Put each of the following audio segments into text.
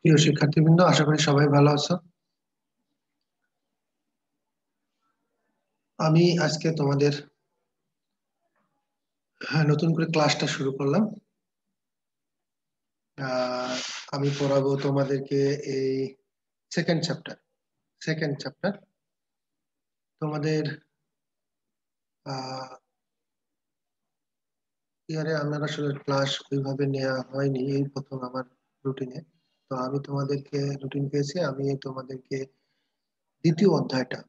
প্রিয় শিক্ষার্থীবৃন্দ, আশা করি সবাই ভালো আছো। আমি আজকে তোমাদের নতুন করে ক্লাসটা শুরু করলাম। আহ, আমি পড়াবো তোমাদেরকে এই সেকেন্ড চ্যাপ্টার তোমাদের ইয়ারে আমার আসলে ক্লাস ওইভাবে নেওয়া হয়নি, এই প্রথম আমার রুটিনে। তো আমি তোমাদেরকে রুটিন পেয়েছি, আমি তোমাদেরকে দ্বিতীয় অধ্যায়টা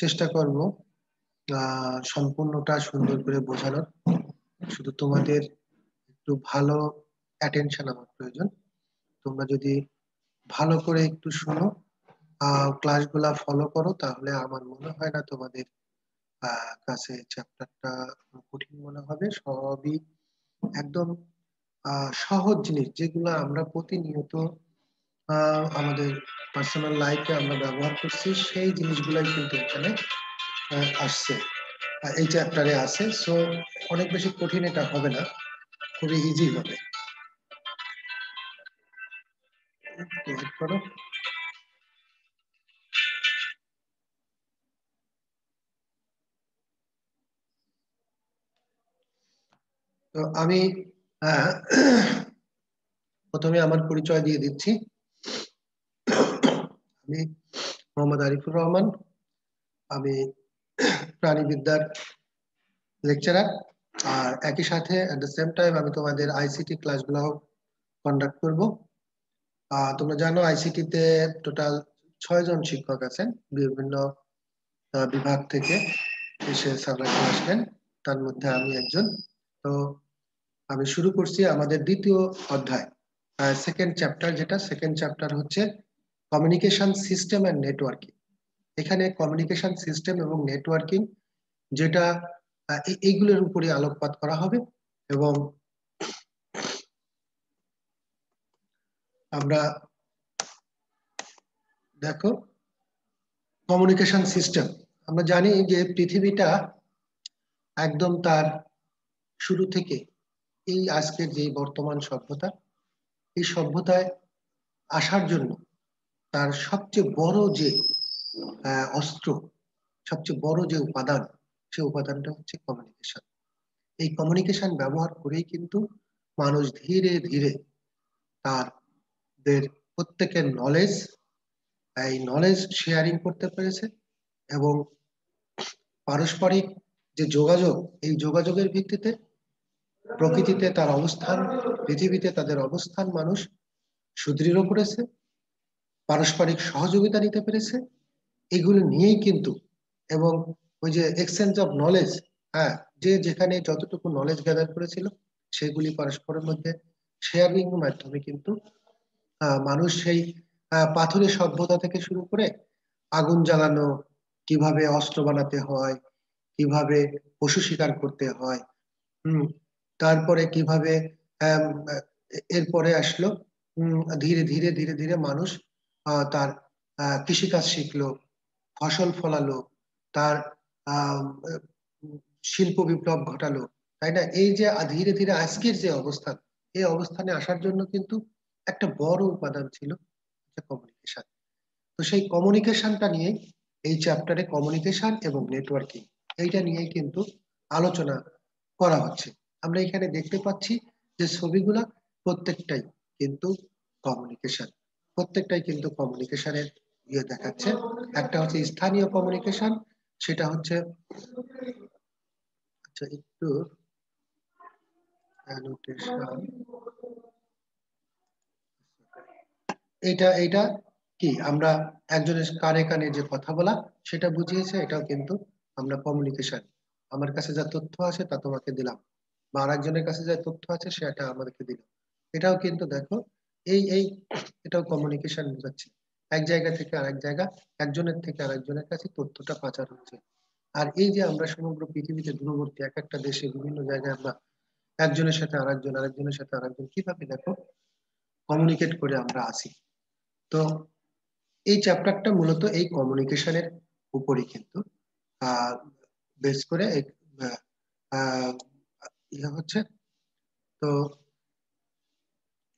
চেষ্টা করব সম্পূর্ণটা সুন্দর করে বোঝানোর। শুধু তোমাদের একটু ভালো অ্যাটেনশন আমার প্রয়োজন। তোমরা যদি ভালো করে একটু শোনো, ক্লাসগুলা ফলো করো, তাহলে আমার মনে হয় না তোমাদের কাছে চ্যাপ্টারটা কঠিন মনে হবে। সবই একদম সহজ জিনিস, যেগুলো আমরা প্রতিনিয়ত আমাদের পার্সোনাল লাইফে আমরা ব্যবহার করছি, সেই জিনিসগুলাই কিন্তু এখানে আসছে, এই চ্যাপ্টারে আছে। সো অনেক বেশি কঠিন এটা হবে না, খুবই ইজি হবে। করো। তো আমি আহ, প্রথমে আমার পরিচয় দিয়ে দিচ্ছি। আমি মোহাম্মদ আরিফুর রহমান। আমি প্রাণীবিদ্যার লেকচারার, আর একই সাথে এট দ্য সেম টাইম আমি তোমাদের আইসিটি ক্লাসগুলো কন্ডাক্ট করব। তোমরা জানো আইসিটি তে টোটাল 6 জন শিক্ষক আছেন, বিভিন্ন বিভাগ থেকে এসে স্যাররা ক্লাস নেন, তার মধ্যে আমি একজন। তো আমি শুরু করছি আমাদের দ্বিতীয় অধ্যায়, সেকেন্ড চ্যাপ্টার হচ্ছে কমিউনিকেশন সিস্টেম এন্ড নেটওয়ার্কিং। এখানে কমিউনিকেশন সিস্টেম এবং নেটওয়ার্কিং, যেটা এইগুলোর উপরে আলোকপাত করা হবে। এবং আমরা দেখো, কমিউনিকেশন সিস্টেম, আমরা জানি যে পৃথিবীটা একদম তার শুরু থেকে এই আজকের যে বর্তমান সভ্যতা, এই সভ্যতায় আসার জন্য তার সবচেয়ে বড় যে অস্ত্র, সবচেয়ে বড় যে উপাদান, সেই উপাদানটা হচ্ছে কমিউনিকেশন। এই কমিউনিকেশন ব্যবহার করেই কিন্তু মানুষ ধীরে ধীরে তাদের প্রত্যেকের নলেজ শেয়ারিং করতে পেরেছে। এবং পারস্পরিক যে যোগাযোগ, এই যোগাযোগের ভিত্তিতে প্রকৃতিতে তার অবস্থান, পৃথিবীতে তাদের অবস্থান মানুষ সুদৃঢ় করেছে, পারস্পরিক সহযোগিতা নিতে পেরেছে। এগুলো নিয়েই কিন্তু, এবং ওই যে এক্সচেঞ্জ অফ নলেজ, হ্যাঁ, যে যেখানে যতটুকু নলেজ গ্যাদার করেছিল সেগুলি পরস্পরের মধ্যে শেয়ারিং এর মাধ্যমে কিন্তু মানুষ সেই পাথরের সভ্যতা থেকে শুরু করে আগুন জ্বালানো, কিভাবে অস্ত্র বানাতে হয়, কিভাবে পশু শিকার করতে হয়, হুম, তারপরে কিভাবে আম, এরপরে আসলো ধীরে ধীরে ধীরে ধীরে মানুষ তার কৃষিকাজ শিখলো, ফসল ফলালো, তার আহ শিল্প বিপ্লব ঘটালো, তাই না? এই যে ধীরে ধীরে আজকের যে অবস্থান, এই অবস্থানে আসার জন্য কিন্তু একটা বড় উপাদান ছিল কমিউনিকেশন। তো সেই কমিউনিকেশনটা নিয়ে এই চ্যাপ্টারে কমিউনিকেশন এবং নেটওয়ার্কিং, এইটা নিয়েই কিন্তু আলোচনা করা হচ্ছে। আমরা এখানে দেখতে পাচ্ছি যে ছবিগুলা প্রত্যেকটাই কিন্তু কমিউনিকেশন, প্রত্যেকটাই কিন্তু কমিউনিকেশনের ইয়ে দেখাচ্ছে। একটা হচ্ছে স্থানীয় কমিউনিকেশন, সেটা হচ্ছে, আচ্ছা একটু annotation, এটা কি আমরা একজনের কানে কানে যে কথা বলা, সেটা বুঝিয়েছে। এটাও কিন্তু আমরা কমিউনিকেশন, আমার কাছে যা তথ্য আছে তা তোমাকে দিলাম, বা আরেকজনের কাছে যা তথ্য আছে সেটা আমাদেরকে দিল। এটাও কিন্তু দেখো, এই এটাও কমিউনিকেশন বোঝাচ্ছে। এক জায়গা থেকে আরেক জায়গা, একজনের থেকে আরেকজনের কাছে তথ্যটা পাচার হচ্ছে। আর এই যে আমরা সমগ্র পৃথিবীতে দূরবর্তী এক একটা দেশে বিভিন্ন জায়গায় আমরা একজনের সাথে আরেকজন, আরেকজনের সাথে আরেকজন কিভাবে দেখো কমিউনিকেট করে আমরা আসি। তো এই চ্যাপ্টারটা মূলত এই কমিউনিকেশনের উপরই কিন্তু আহ বেস করে আহ, আহ, ইয়ে হচ্ছে। তো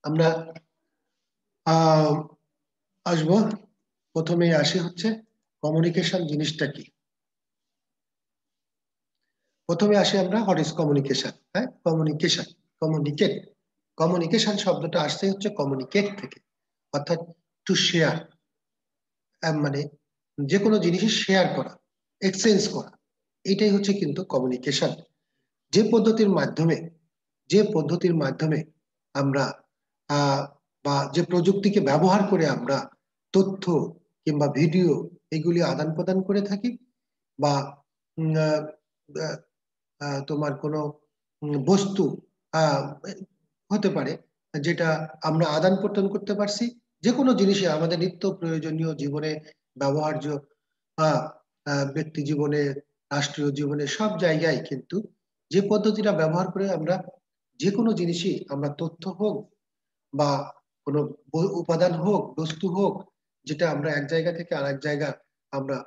আমরা আহ আসবো, প্রথমেই আসি হচ্ছে কমিউনিকেশন জিনিসটা কি। প্রথমে আসি আমরা হোয়াট ইজ কমিউনিকেশন। হ্যাঁ, কমিউনিকেশন, কমিউনিকেট, কমিউনিকেশন শব্দটা আসছে হচ্ছে কমিউনিকেট থেকে, অর্থাৎ টু শেয়ার, মানে যে কোনো জিনিসের শেয়ার করা, এক্সচেঞ্জ করা, এটাই হচ্ছে কিন্তু কমিউনিকেশন। যে পদ্ধতির মাধ্যমে, যে পদ্ধতির মাধ্যমে আমরা আহ, বা যে প্রযুক্তিকে ব্যবহার করে আমরা তথ্য কিংবা ভিডিও এগুলি আদান প্রদান করে থাকি, বা উম, আহ, আহ, তোমার কোনো বস্তু আহ, হতে পারে যেটা আমরা আদান প্রদান করতে পারছি, যে কোনো জিনিসে আমাদের নিত্য প্রয়োজনীয় জীবনে ব্যবহার্য, আহ, ব্যক্তি জীবনে, রাষ্ট্রীয় জীবনে, সব জায়গায় কিন্তু যে পদ্ধতিটা ব্যবহার করে আমরা যে কোনো জিনিসই, আমরা তথ্য হোক বা কোনো উপাদান হোক, বস্তু হোক, যেটা আমরা এক জায়গা থেকে আরেক জায়গা আমরা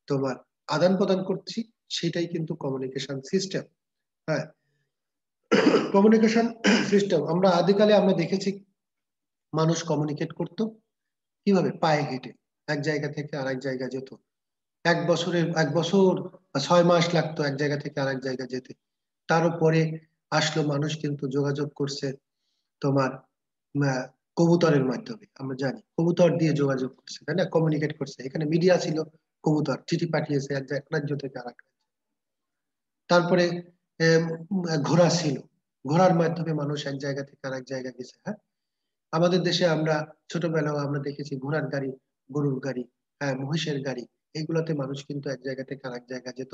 তোমার আদান প্রদান করছি, সেটাই কিন্তু কমিউনিকেশন সিস্টেম। হ্যাঁ, কমিউনিকেশন সিস্টেম আমরা আদিকালে আমরা দেখেছি মানুষ কমিউনিকেট করত কিভাবে, পায়ে হেঁটে এক জায়গা থেকে আরেক জায়গা যেত। 1 বছর বা 6 মাস লাগতো এক জায়গা থেকে আরেক জায়গা যেতে। তার উপরে আসলো মানুষ কিন্তু যোগাযোগ করছে তোমার আহ, কবুতরের মাধ্যমে। আমরা জানি কবুতর দিয়ে যোগাযোগ করছে, তাই না, কমিউনিকেট করছে। এখানে মিডিয়া ছিল, কবুতর চিঠি পাঠিয়েছে এক রাজ্য থেকে আরেক। তারপরে ঘোড়া ছিল, ঘোড়ার মাধ্যমে মানুষ এক জায়গা থেকে আরেক জায়গা গেছে। হ্যাঁ, আমাদের দেশে আমরা ছোটবেলাও আমরা দেখেছি ঘোড়ার গাড়ি, গরুর গাড়ি, হ্যাঁ, মহিষের গাড়ি, এইগুলোতে মানুষ কিন্তু এক জায়গা থেকে আরেক জায়গা যেত।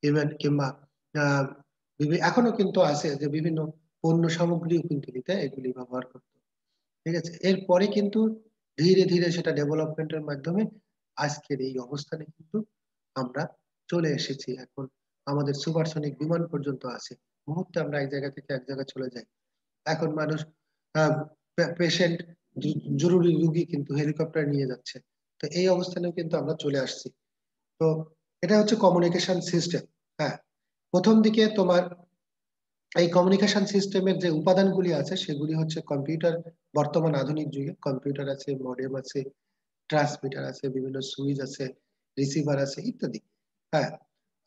ইভেন কিংবা আহ এখনো কিন্তু আছে যে বিভিন্ন পণ্য সামগ্রীও কিন্তু নিতে এগুলি ব্যবহার করতো। ঠিক আছে, এরপরে কিন্তু ধীরে ধীরে সেটা ডেভেলপমেন্টের মাধ্যমে আজকের এই অবস্থানে কিন্তু আমরা চলে এসেছি। এখন আমাদের সুপারসনিক বিমান পর্যন্ত আছে, মুহূর্তে আমরা এক জায়গা থেকে এক জায়গায় চলে যাই। এখন মানুষ পেশেন্ট, জরুরি রোগী কিন্তু হেলিকপ্টার নিয়ে যাচ্ছে। তো এই অবস্থানেও কিন্তু আমরা চলে আসছি। তো এটা হচ্ছে কমিউনিকেশন সিস্টেম। হ্যাঁ, প্রথম দিকে তোমার এই কমিউনিকেশন সিস্টেমের যে উপাদানগুলি আছে সেগুলি হচ্ছে কম্পিউটার। বর্তমান আধুনিক যুগে কম্পিউটার আছে, মডেম আছে, ট্রান্সমিটার আছে, বিভিন্ন সুইচ আছে, রিসিভার আছে, ইত্যাদি। হ্যাঁ,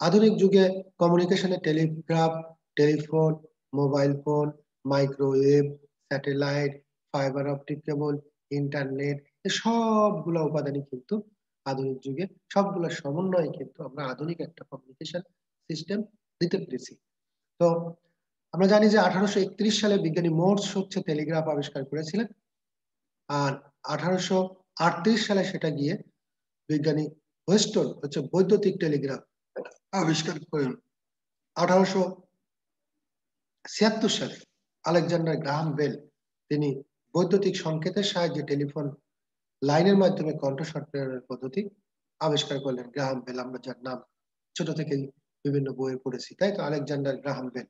আধুনিক যুগে কমিউনিকেশনে telegraph, telephone, mobile phone, microwave, satellite, fibre optic cable, internet, সবগুলো উপাদানই কিন্তু আধুনিক যুগে, সবগুলোর সমন্বয়ে কিন্তু আমরা আধুনিক একটা কমিউনিকেশন সিস্টেম দিতে পেরেছি। তো আমরা জানি যে 1831 সালে বিজ্ঞানী মোর্স হচ্ছে টেলিগ্রাফ আবিষ্কার করেছিলেন। আর 1838 সালে সেটা গিয়ে বিজ্ঞানী ওয়েস্টন হচ্ছে বৈদ্যুতিক টেলিগ্রাফ আবিষ্কার করেন। 1876 সালে আলেকজান্ডার গ্রাহাম বেল তিনি বৈদ্যুতিক সংকেতের সাহায্যে টেলিফোন লাইনের মাধ্যমে কণ্ঠস্বর প্রেরণের পদ্ধতি আবিষ্কার করলেন। গ্রাহাম বেল, আমরা যার নাম ছোট থেকেই বিভিন্ন বইয়ে পড়েছি, তাই তো, আলেকজান্ডার গ্রাহাম বেল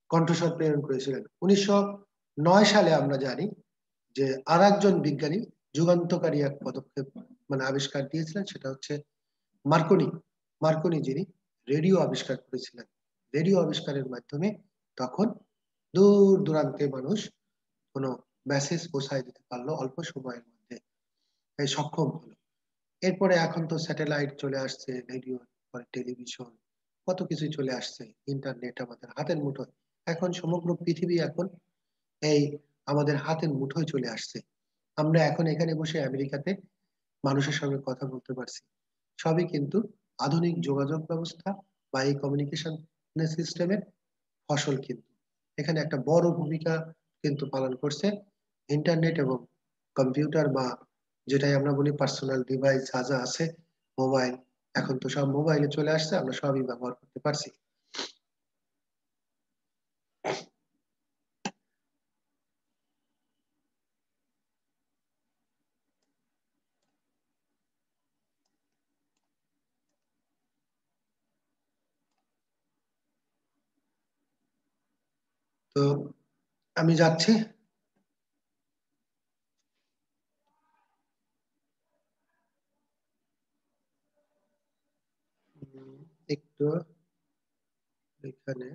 কণ্ঠস্বর প্রেরণ করেছিলেন। 1909 সালে আমরা জানি যে আর একজন বিজ্ঞানী যুগান্তকারী এক পদক্ষেপ মানে আবিষ্কার দিয়েছিলেন, সেটা হচ্ছে মার্কনি। মার্কনি যিনি রেডিও আবিষ্কার করেছিলেন। রেডিও আবিষ্কারের মাধ্যমে তখন দূর দূরান্তে মানুষ কোনো মেসেজ পৌঁছায় দিতে পারলো অল্প সময়ের মধ্যে, এই সক্ষম হলো। এরপরে এখন তো স্যাটেলাইট চলে আসছে, রেডিও, পরে টেলিভিশন, কত কিছুই চলে আসছে, ইন্টারনেট আমাদের হাতের মুঠোয়। এখন সমগ্র পৃথিবী এখন এই আমাদের হাতের মুঠোয় চলে আসছে। আমরা এখন এখানে বসে আমেরিকাতে মানুষের সঙ্গে কথা বলতে পারছি। সবই কিন্তু আধুনিক যোগাযোগ ব্যবস্থা বা এই কমিউনিকেশন সিস্টেমের ফসল। কিন্তু এখানে একটা বড় ভূমিকা কিন্তু পালন করছে ইন্টারনেট এবং কম্পিউটার, বা যেটাই আমরা বলি পার্সোনাল ডিভাইস যা যা আছে, মোবাইল। এখন তো সব মোবাইলে চলে আসছে, আমরা সবই ব্যবহার করতে পারছি। তো আমি যাচ্ছি। একটু এখানে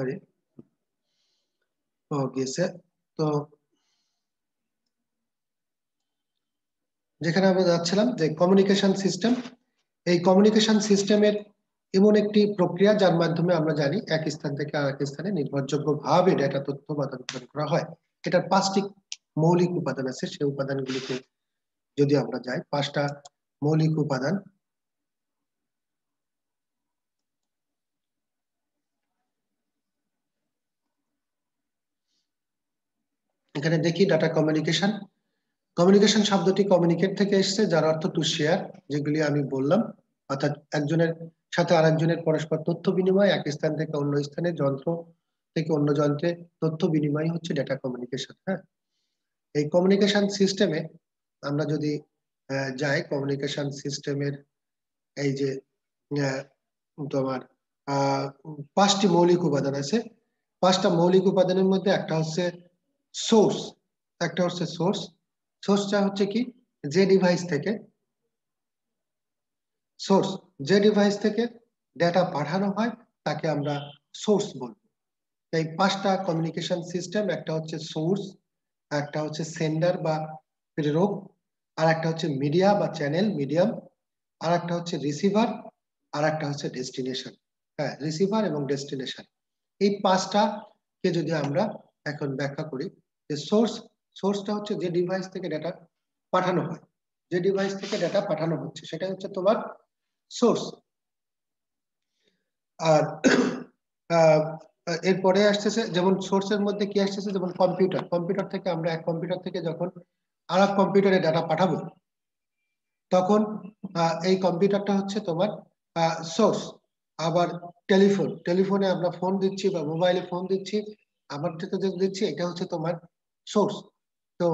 সরি গিয়েছে। তো যেখানে আমরা যাচ্ছিলাম যে কমিউনিকেশন সিস্টেম, এই কমিউনিকেশন সিস্টেমের এমন একটি প্রক্রিয়া যার মাধ্যমে আমরা জানি এক স্থান থেকে আরেক স্থানে নির্ভরযোগ্য ভাবে ডেটা তথ্য আদান প্রদান করা হয়। এটার 5টি মৌলিক উপাদান আছে, সেই উপাদানগুলিতে যদি আমরা যাই, 5টা মৌলিক উপাদান। এখানে দেখি ডাটা কমিউনিকেশন। কমিউনিকেশন শব্দটি কমিউনিকেট থেকে এসেছে, যার অর্থ টু শেয়ার, যেগুলি আমি বললাম, অর্থাৎ একজনের সাথে আরেকজনের পরস্পর তথ্য বিনিময়, এক স্থান থেকে অন্য স্থানে, যন্ত্র থেকে অন্য যন্ত্রে তথ্য বিনিময় হচ্ছে ডেটা কমিউনিকেশন। হ্যাঁ, এই কমিউনিকেশন সিস্টেমে আমরা যদি যাই, কমিউনিকেশন সিস্টেমের এই যে তোমার 5টি মৌলিক উপাদান আছে। 5টা মৌলিক উপাদানের মধ্যে একটা হচ্ছে সোর্স। একটা হচ্ছে সোর্স। সোর্সটা হচ্ছে কি, যে ডিভাইস থেকে সোর্স যে ডিভাইস থেকে ডেটা পাঠানো হয় তাকে আমরা সোর্স বলবো। এই 5টা কমিউনিকেশন সিস্টেম, একটা হচ্ছে সোর্স, একটা হচ্ছে সেন্ডার বা প্রেরক, আর একটা হচ্ছে মিডিয়া বা চ্যানেল মিডিয়াম, আর একটা হচ্ছে রিসিভার, আর একটা হচ্ছে ডেস্টিনেশন। হ্যাঁ, রিসিভার এবং ডেস্টিনেশন, এই 5টা কে যদি আমরা এখন ব্যাখ্যা করি, যে সোর্সটা হচ্ছে যে ডিভাইস থেকে ডেটা পাঠানো হয়, যে ডিভাইস থেকে ডেটা পাঠানো হচ্ছে সেটা হচ্ছে তোমার সোর্স। আর এরপরে আসতেছে যেমন সোর্সের মধ্যে কি আসতেছে, যেমন কম্পিউটার। কম্পিউটার থেকে আমরা এক কম্পিউটার থেকে যখন আর এক কম্পিউটারে ডাটা পাঠাবো, তখন এই কম্পিউটারটা হচ্ছে তোমার সোর্স। আবার টেলিফোনে আমরা ফোন দিচ্ছি বা মোবাইলে ফোন দিচ্ছি, আমার থেকে যে দিচ্ছি, এটা হচ্ছে তোমার সোর্স। তো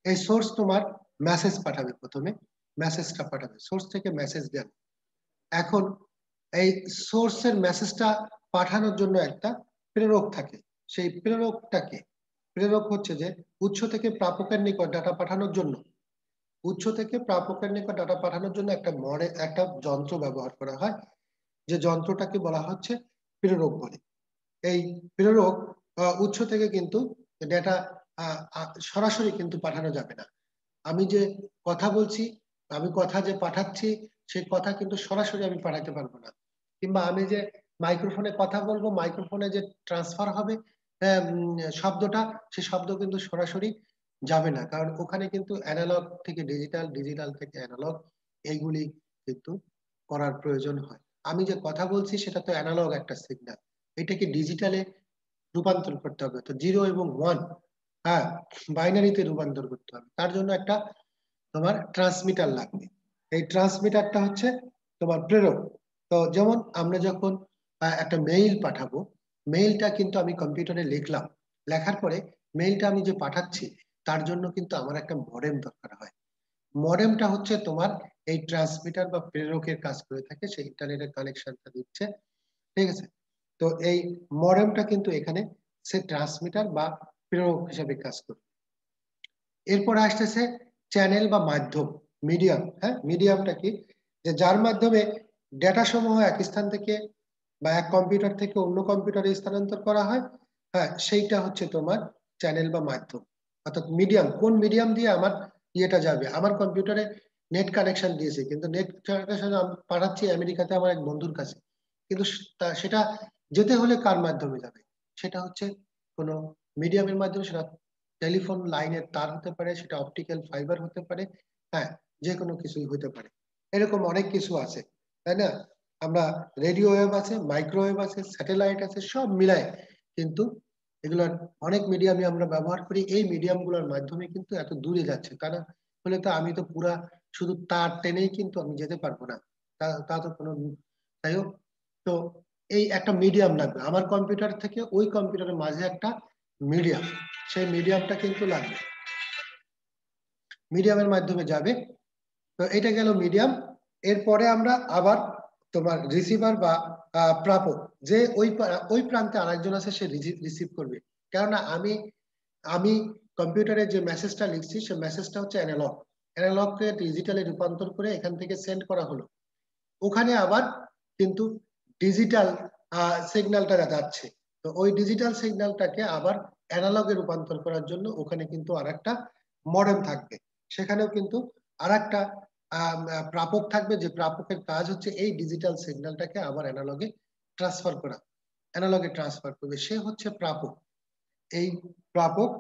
এই সোর্স তোমার মেসেজ পাঠাবে, প্রথমে মেসেজটা পাঠাবে, সোর্স থেকে মেসেজ গেল। এখন এই সোর্সের মেসেজটা পাঠানোর জন্য একটা প্রেরক থাকে। সেই প্রেরকটাকে, প্রেরক হচ্ছে যে উৎস থেকে প্রাপকের নিকট ডাটা পাঠানোর জন্য, উৎস থেকে প্রাপকের নিকট ডাটা পাঠানোর জন্য একটা যন্ত্র ব্যবহার করা হয়, যে যন্ত্রটাকে বলা হচ্ছে প্রেরক বলে। এই প্রেরক উৎস থেকে কিন্তু ডেটা সরাসরি কিন্তু পাঠানো যাবে না। আমি যে কথা বলছি, আমি কথা যে পাঠাচ্ছি, সেই কথা কিন্তু সরাসরি আমি পাঠাতে পারবো না। কিংবা আমি যে মাইক্রোফোনে কথা বলবো, মাইক্রোফোনে যে ট্রান্সফার হবে শব্দটা, সে শব্দ কিন্তু সরাসরি যাবে না, কারণ ওখানে কিন্তু অ্যানালগ থেকে ডিজিটাল, ডিজিটাল থেকে অ্যানালগ, এইগুলি কিন্তু করার প্রয়োজন হয়। আমি যে কথা বলছি সেটা তো অ্যানালগ একটা সিগন্যাল, এটাকে ডিজিটালে রূপান্তর করতে হবে, তো 0 এবং 1, হ্যাঁ, বাইনারিতে রূপান্তর করতে হবে। তার জন্য একটা তোমার ট্রান্সমিটার লাগবে। এই ট্রান্সমিটারটা হচ্ছে তোমার প্রেরক। তো যেমন আমরা যখন একটা মেইল পাঠাবো, মেইলটা কিন্তু আমি কম্পিউটারে লিখলাম, লেখার পরে মেইলটা আমি যে পাঠাচ্ছি, তার জন্য কিন্তু আমার একটা মডেম দরকার হয়। মডেমটা হচ্ছে তোমার এই ট্রান্সমিটার বা প্রেরকের কাজ করে থাকে, সেই ইন্টারনেটের কানেকশনটা দিচ্ছে, ঠিক আছে। তো এই মডেমটা কিন্তু এখানে সে ট্রান্সমিটার বা প্রেরক হিসেবে কাজ করে। এরপরে আসতেছে চ্যানেল বা মাধ্যম, মিডিয়াম। হ্যাঁ, মিডিয়ামটা কি, যে যার মাধ্যমে ডেটা সমূহ এক স্থান থেকে বা এক কম্পিউটার থেকে অন্য কম্পিউটারে স্থানান্তর করা হয়। হ্যাঁ, সেইটা হচ্ছে তোমার চ্যানেল বা মাধ্যম। অর্থাৎ মিডিয়াম, কোন মিডিয়াম দিয়ে আমার ইয়েটা যাবে। আমার কম্পিউটারে নেট কানেকশন দিয়েছে, কিন্তু নেট কানেকশন পাঠাচ্ছি আমেরিকাতে আমার এক বন্ধুর কাছে, কিন্তু সেটা যেতে হলে কার মাধ্যমে যাবে, সেটা হচ্ছে কোনো মিডিয়ামের মাধ্যমে। সেটা টেলিফোন লাইনের তার হতে পারে, সেটা অপটিক্যাল ফাইবার হতে পারে, হ্যাঁ, যে কোনো কিছুই হতে পারে। এরকম অনেক কিছু আছে, তাই না? আমরা রেডিও ওয়েভ আছে, মাইক্রোওয়েভ আছে, স্যাটেলাইট আছে, সব মিলায় কিন্তু এগুলোর অনেক মিডিয়ামে আমরা ব্যবহার করি। এই মিডিয়াম গুলোর মাধ্যমে কিন্তু এত দূরে যাচ্ছে, কারণ হলে তো আমি তো পুরা শুধু তার টেনেই কিন্তু আমি যেতে পারবো না, তা তো কোনো, তাই হোক। তো এই একটা মিডিয়াম লাগবে আমার কম্পিউটার থেকে ওই কম্পিউটারের মাঝে, একটা মিডিয়াম, সেই মিডিয়ামটা কিন্তু লাগবে, মিডিয়ামের মাধ্যমে যাবে। তো এটা গেল মিডিয়াম। এরপরে আমরা আবার তোমার রিসিভার বা প্রাপক, যে ওই প্রান্তে আরেকজন আছে, সে রিসিভ করবে। কেননা আমি আমি কম্পিউটারে যে মেসেজটা লিখছি, সে মেসেজটা হচ্ছে অ্যানালগ, অ্যানালগকে ডিজিটালে রূপান্তর করে এখান থেকে সেন্ড করা হলো। ওখানে আবার কিন্তু ডিজিটাল সিগন্যালটা যাচ্ছে। তো ওই ডিজিটাল সিগন্যালটাকে আবার অ্যানালগে রূপান্তর করার জন্য ওখানে কিন্তু আরেকটা মডেম থাকবে, সেখানেও কিন্তু আরেকটা প্রাপক থাকবে, যে প্রাপকের কাজ হচ্ছে এই ডিজিটাল সিগন্যালটাকে আবার অ্যানালগে ট্রান্সফার করা, অ্যানালগে ট্রান্সফার করবে, সে হচ্ছে প্রাপক। এই প্রাপক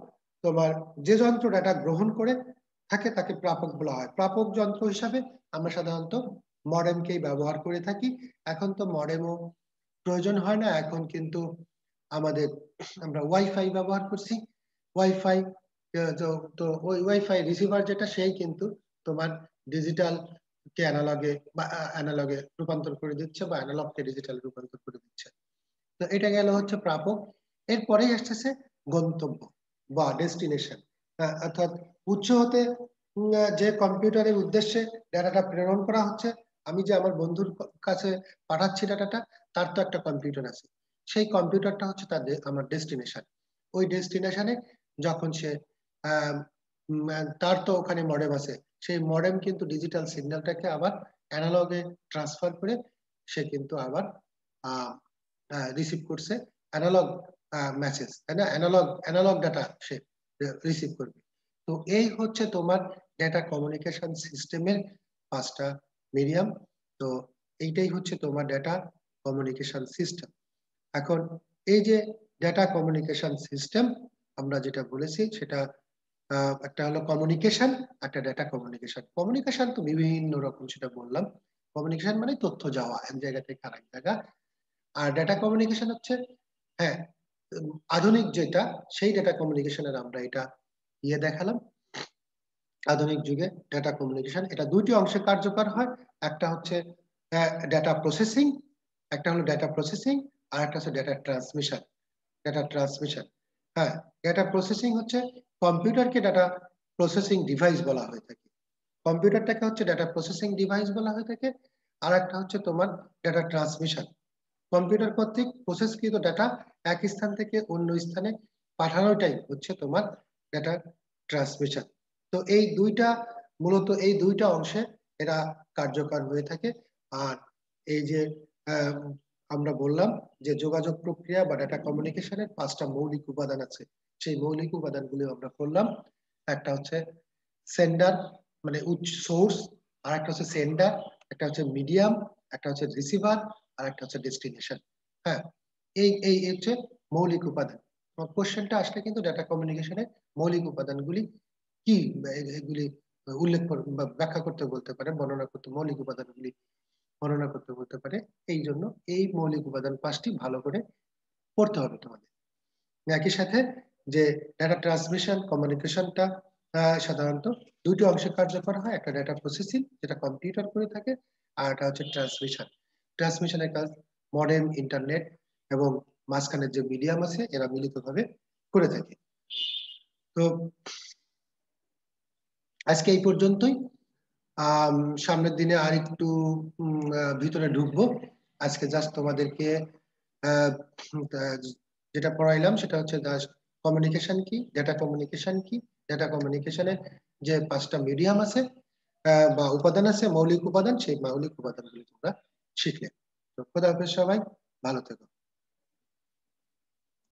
তোমার যে যন্ত্র ডাটা গ্রহণ করে থাকে তাকে প্রাপক বলা হয়। প্রাপক যন্ত্র হিসাবে আমরা সাধারণত মডেমকেই ব্যবহার করে থাকি। এখন তো মডেমও প্রয়োজন হয় না, এখন কিন্তু আমাদের আমরা ওয়াইফাই ব্যবহার করছি। ওয়াইফাই তো ওই ওয়াইফাই রিসিভার যেটা, সেই কিন্তু তোমার ডিজিটাল কে অ্যানালগে বা অ্যানালগে রূপান্তর করে দিচ্ছে, বা অ্যানালগ কে ডিজিটাল রূপান্তর করে দিচ্ছে। তো এটা গেল হচ্ছে প্রাপক। এরপরেই আসতেছে গন্তব্য বা ডেস্টিনেশন, অর্থাৎ উৎস হতে যে কম্পিউটারের উদ্দেশ্যে ডাটাটা প্রেরণ করা হচ্ছে, আমি যে আমার বন্ধুর কাছে পাঠাচ্ছি ডাটাটা, তার তো একটা কম্পিউটার আছে, সেই কম্পিউটারটা হচ্ছে তার আমার ডেস্টিনেশন। ওই ডেস্টিনেশনে যখন সে তার তো ওখানে মডেম আছে, সেই মডেম কিন্তু ডিজিটাল সিগন্যালটাকে আবার অ্যানালগে ট্রান্সফার করে সে কিন্তু আবার রিসিভ করছে অ্যানালগ মেসেজ, তাই না? অ্যানালগ ডাটা সে রিসিভ করবে। তো এই হচ্ছে তোমার ডেটা কমিউনিকেশন সিস্টেমের 5টা মিডিয়াম। তো এইটাই হচ্ছে তোমার ডেটা কমিউনিকেশন সিস্টেম। এখন এই যে ডেটা কমিউনিকেশন সিস্টেম আমরা যেটা বলেছি, সেটা একটা হলো কমিউনিকেশন, একটা ডেটা কমিউনিকেশন। কমিউনিকেশন তো বিভিন্ন রকম, সেটা বললাম। কমিউনিকেশন মানে তথ্য যাওয়া এক জায়গা থেকে আরেক জায়গা। আর ডেটা কমিউনিকেশন হচ্ছে, হ্যাঁ, আধুনিক যেটা, সেই ডেটা কমিউনিকেশনের আমরা এটা দেখালাম। আধুনিক যুগে ডেটা কমিউনিকেশন এটা দুইটি অংশে কার্যকর হয়। একটা হচ্ছে ডেটা প্রসেসিং, একটা হলো ডেটা প্রসেসিং, আর একটা হচ্ছে ডেটা ট্রান্সমিশন। ডেটা ট্রান্সমিশন, হ্যাঁ, ডেটা প্রসেসিং হচ্ছে কম্পিউটারকে ডেটা প্রসেসিং ডিভাইস বলা হয়ে থাকে, কম্পিউটারটাকে হচ্ছে ডেটা প্রসেসিং ডিভাইস বলা হয়ে থাকে। আর একটা হচ্ছে তোমার ডেটা ট্রান্সমিশন, কম্পিউটার কর্তৃক প্রসেসকৃত ডাটা এক স্থান থেকে অন্য স্থানে পাঠানোটাই হচ্ছে তোমার ডেটা ট্রান্সমিশন। তো এই দুইটা, মূলত এই দুইটা অংশে এরা কার্যকর হয়ে থাকে। আর এই যে আমরা বললাম যে যোগাযোগ প্রক্রিয়া বা ডেটা কমিউনিকেশনের 5টা মৌলিক উপাদান আছে, সেই মৌলিক উপাদানগুলো আমরা করলাম। একটা হচ্ছে সেন্ডার মানে উৎস, সোর্স, আর একটা হচ্ছে সেন্ডার, একটা হচ্ছে মিডিয়াম, একটা হচ্ছে রিসিভার, আর একটা হচ্ছে ডেস্টিনেশন। হ্যাঁ, এই হচ্ছে মৌলিক উপাদান। তোমার কোশ্চেনটা আসলে কিন্তু ডেটা কমিউনিকেশনের মৌলিক উপাদানগুলি কি, এগুলি উল্লেখ বা ব্যাখ্যা করতে বলতে পারে, বর্ণনা করতে, মৌলিক উপাদানগুলি বর্ণনা করতে বলতে পারে। এই জন্য এই মৌলিক উপাদান 5টি ভালো করে পড়তে হবে তোমাদের। একই সাথে যে ডেটা ট্রান্সমিশন কমিউনিকেশনটা সাধারণত দুইটি অংশে কার্যকর হয়, একটা ডেটা প্রসেসিং যেটা কম্পিউটার করে থাকে, আর একটা হচ্ছে ট্রান্সমিশন। ট্রান্সমিশনের কাজ মডেম, ইন্টারনেট এবং মাঝখানের যে মিডিয়াম আছে এরা মিলিতভাবে করে থাকে। তো আজকে এই পর্যন্তই। সামনের দিনে আর একটু ভিতরে ঢুকবো। আজকে জাস্ট তোমাদেরকে আহ, যেটা পড়াইলাম সেটা হচ্ছে কমিউনিকেশন কি, ডেটা কমিউনিকেশন কি, ডেটা কমিউনিকেশনের যে 5টা মিডিয়াম আছে বা উপাদান আছে, মৌলিক উপাদান, সেই মৌলিক উপাদানগুলি তোমরা শিখলে। তো খোদা হাফেজ সবাই, ভালো থেকো।